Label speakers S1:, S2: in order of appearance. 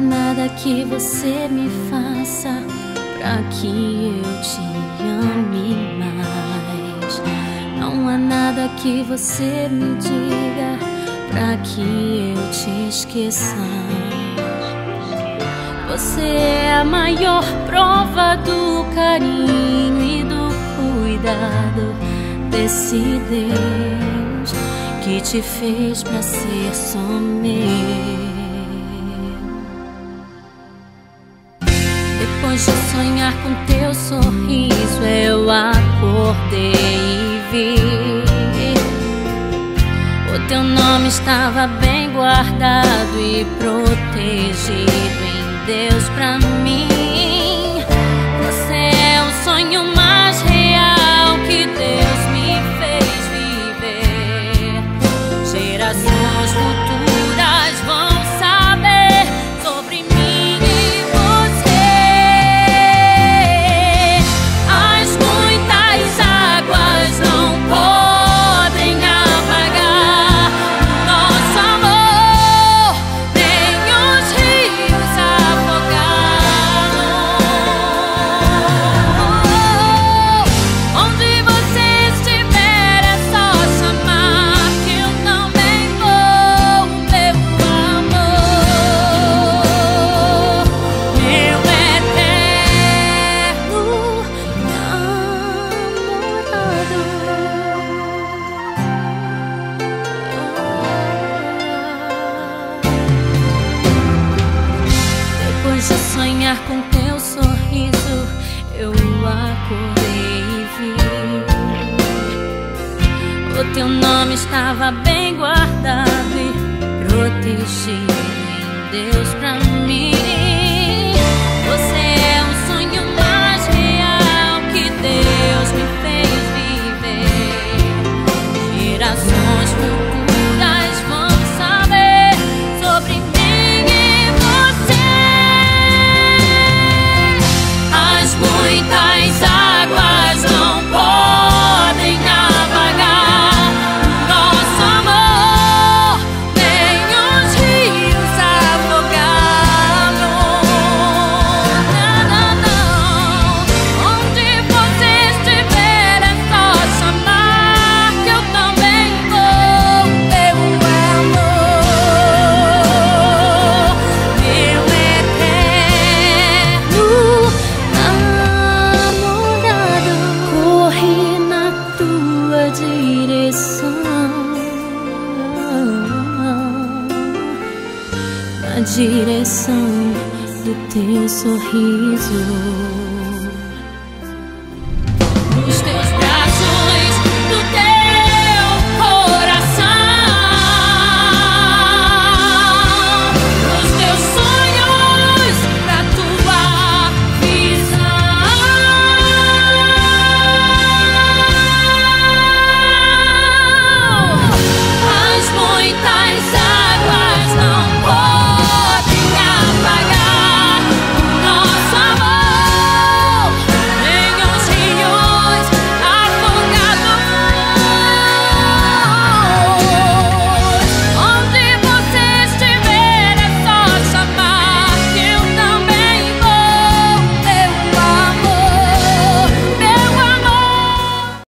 S1: nada que você me faça pra que eu te ame mais. Não há nada que você me diga pra que eu te esqueça. Você é a maior prova do carinho e do cuidado desse Deus que te fez pra ser só meu. Depois de sonhar com teu sorriso, eu acordei e vi o teu nome estava bem guardado e protegido em Deus pra mim. Você é o sonho mais real que Deus me fez viver. Gerações futuras vão saber sobre mim e você. As muitas águas não podem apagar nosso amor, nem os rios afogar. Onde você estiver é só chamar que eu também vou, meu amor, meu eterno namorado. Depois de sonhar com teu sorriso, eu acordei e vi o teu nome estava bem guardado e protegido em Deus pra mim. Você é o sonho mais real que Deus me fez viver. Gerações futuras vão saber sobre mim e você. As muitas águas não podem apagar nosso amor, nem os rios afogar. Não, não. Onde você estiver é só chamar que eu também vou, meu amor, meu eterno namorado. Corri na tua direção, na direção do teu sorriso.